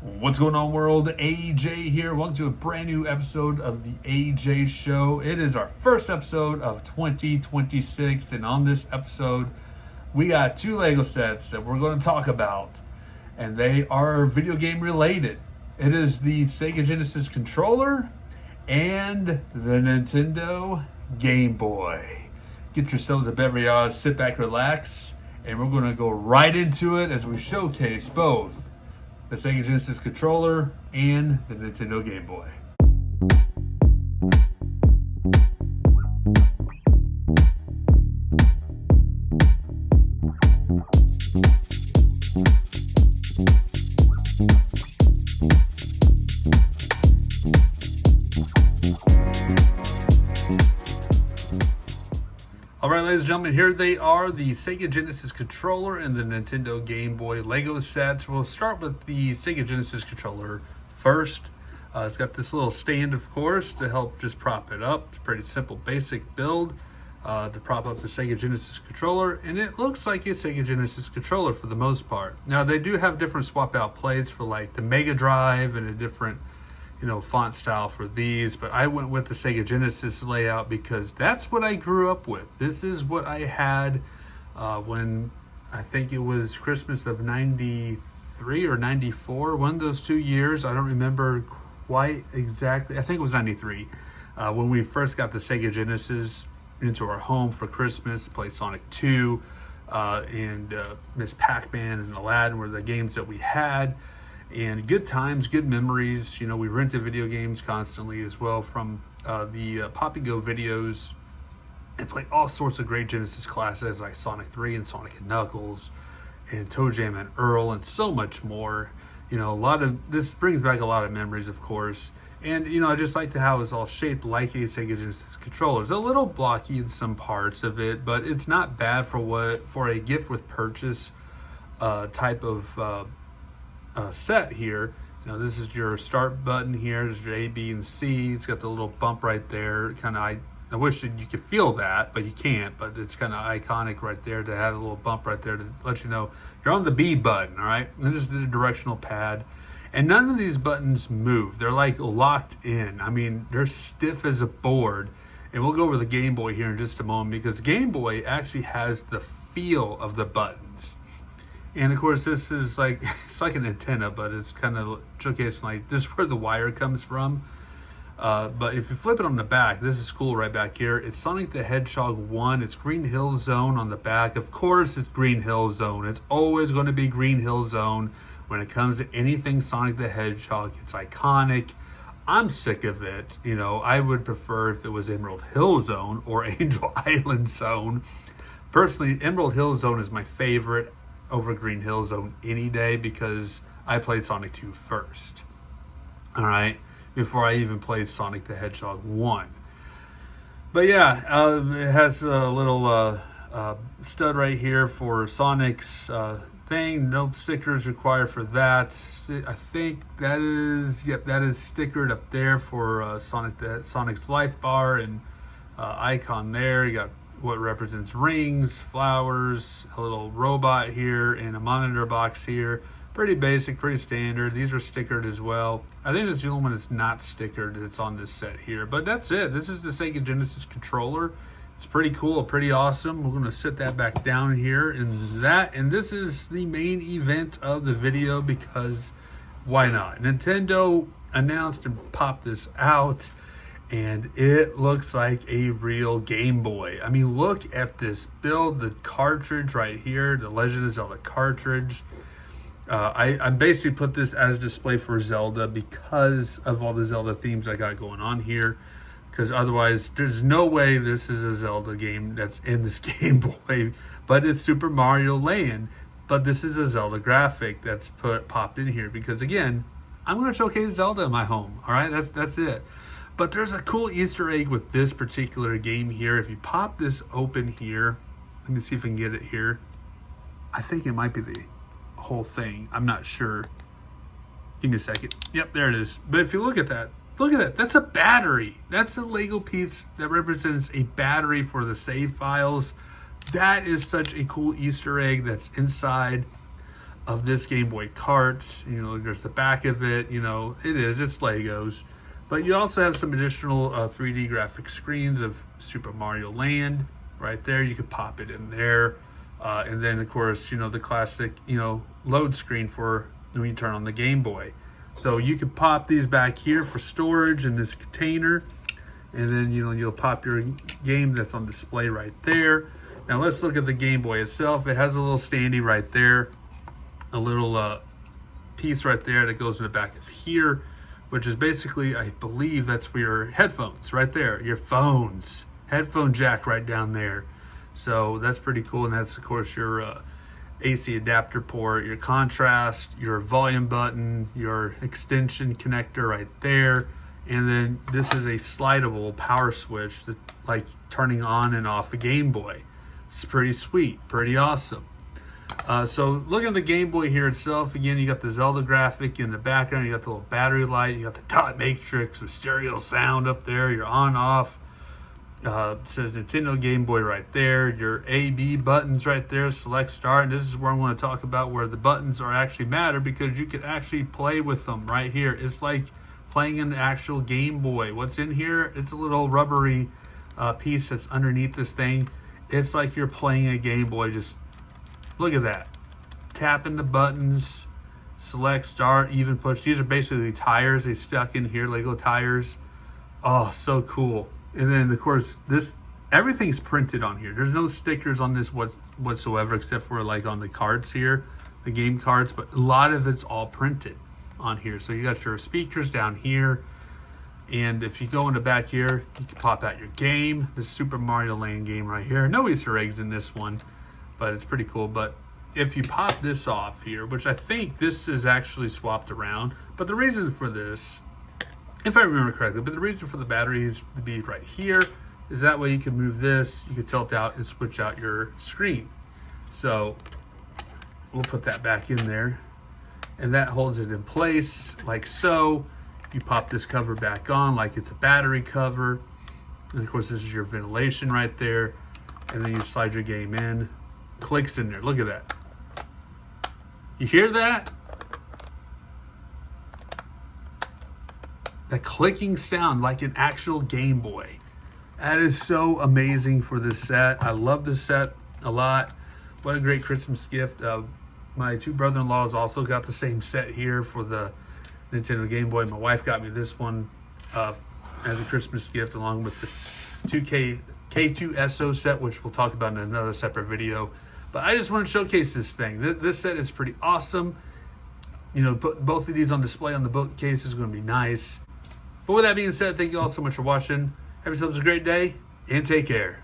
What's going on, world? AJ here. Welcome to a brand new episode of the AJ Show. It is our first episode of 2026, and on this episode, we got two Lego sets that we're going to talk about, and they are video game related. It is the Sega Genesis controller and the Nintendo Game Boy. Get yourselves a beverage, sit back, relax, and we're going to go right into it as we showcase both the Sega Genesis controller and the Nintendo Game Boy. Alright, ladies and gentlemen, here they are, the Sega Genesis controller and the Nintendo Game Boy Lego sets. We'll start with the Sega Genesis controller first. It's got this little stand, of course, to help just prop it up. It's a pretty simple, basic build to prop up the Sega Genesis controller, and it looks like a Sega Genesis controller for the most part. Now, they do have different swap-out plates for like the Mega Drive and a different font style for these, but I went with the Sega Genesis layout because that's what I grew up with. This is what I had when I think it was Christmas of 93 or 94, one of those 2 years. I don't remember quite exactly. I think it was 93 when we first got the Sega Genesis into our home for Christmas. Played Sonic 2 and Miss Pac-Man and Aladdin were the games that we had. And good times, good memories. We rented video games constantly as well from the Pop and Go videos, and played all sorts of great Genesis classics like Sonic 3 and Sonic and Knuckles and Toe Jam and Earl and so much more. This brings back a lot of memories, of course. And I just like how it's all shaped like a Sega Genesis controller. It's a little blocky in some parts of it, but it's not bad for a gift with purchase type of set here. This is your start button here. There's your A, B, and C. It's got the little bump right there. I wish that you could feel that, but you can't. But it's kind of iconic right there to have a little bump right there to let you know you're on the B button. All right. And this is the directional pad, and none of these buttons move. They're like locked in. I mean, they're stiff as a board. And we'll go over the Game Boy here in just a moment because Game Boy actually has the feel of the buttons. And of course, this is it's like an antenna, but it's kind of showcasing like this is where the wire comes from. But if you flip it on the back, this is cool right back here. It's Sonic the Hedgehog 1. It's Green Hill Zone on the back. Of course, it's Green Hill Zone. It's always going to be Green Hill Zone when it comes to anything Sonic the Hedgehog. It's iconic. I'm sick of it. I would prefer if it was Emerald Hill Zone or Angel Island Zone. Personally, Emerald Hill Zone is my favorite over Green Hill Zone any day because I played Sonic 2 first. All right, before I even played Sonic the Hedgehog 1. But yeah, it has a little stud right here for Sonic's thing. No stickers required for that. I think that is stickered up there for Sonic's life bar and icon there. You got what represents rings, flowers, a little robot here, and a monitor box here. Pretty basic, pretty standard. These are stickered as well. I think it's the only one that's not stickered that's on this set here. But that's it. This is the Sega Genesis controller. It's pretty cool, pretty awesome. We're going to sit that back down here. And this is the main event of the video because why not? Nintendo announced and popped this out. And it looks like a real Game Boy. I mean, look at this build, the cartridge right here, the Legend of Zelda cartridge. I basically put this as display for Zelda because of all the Zelda themes I got going on here. Because otherwise, there's no way this is a Zelda game that's in this Game Boy. But it's Super Mario Land. But this is a Zelda graphic that's popped in here. Because again, I'm going to showcase Zelda in my home. All right, that's it. But there's a cool Easter egg with this particular game here. If you pop this open here, let me see if I can get it here. I think it might be the whole thing. I'm not sure. Give me a second. Yep, there it is. But if you look at that, that's a battery. That's a Lego piece that represents a battery for the save files. That is such a cool Easter egg that's inside of this Game Boy cart. You know, there's the back of it. You know, it's Legos. But you also have some additional 3D graphic screens of Super Mario Land right there. You could pop it in there. And then, of course, you know, the classic, you know, load screen for when you turn on the Game Boy. So you could pop these back here for storage in this container. And then, you know, you'll pop your game that's on display right there. Now let's look at the Game Boy itself. It has a little standee right there. A little piece right there that goes in the back of here, which is basically, I believe that's for your headphones right there. Your phones. Headphone jack right down there. So that's pretty cool. And that's, of course, your AC adapter port, your contrast, your volume button, your extension connector right there. And then this is a slidable power switch that, like, turning on and off a Game Boy. It's pretty sweet, pretty awesome. So looking at the Game Boy here itself, again, you got the Zelda graphic in the background, you got the little battery light, you got the dot matrix with stereo sound up there, your on off. It says Nintendo Game Boy right there, your A-B buttons right there, select start. And this is where I want to talk about where the buttons are actually matter, because you can actually play with them right here. It's like playing an actual Game Boy. What's in here? It's a little rubbery piece that's underneath this thing. It's like you're playing a Game Boy. Just look at that. Tapping the buttons, select, start, even push. These are basically tires. They stuck in here, Lego tires. Oh, so cool. And then, of course, everything's printed on here. There's no stickers on this whatsoever, except for like on the cards here, the game cards. But a lot of it's all printed on here. So you got your speakers down here. And if you go in the back here, you can pop out your game. The Super Mario Land game right here. No Easter eggs in this one, but it's pretty cool. But if you pop this off here, which I think this is actually swapped around, but the reason for this, if I remember correctly, but the reason for the batteries to be right here is that way you can move this, you can tilt out and switch out your screen. So we'll put that back in there, and that holds it in place like so. You pop this cover back on like it's a battery cover. And of course, this is your ventilation right there. And then you slide your game in, clicks in there. Look at that. You hear that? That clicking sound like an actual Game Boy. That is so amazing for this set. I love this set a lot. What a great Christmas gift. My two brother-in-laws also got the same set here for the Nintendo Game Boy. My wife got me this one as a Christmas gift, along with the 2K K2SO set, which we'll talk about in another separate video. But I just want to showcase this thing. This set is pretty awesome. You know, put both of these on display on the bookcase is going to be nice. But with that being said, thank you all so much for watching. Have yourselves a great day, and take care.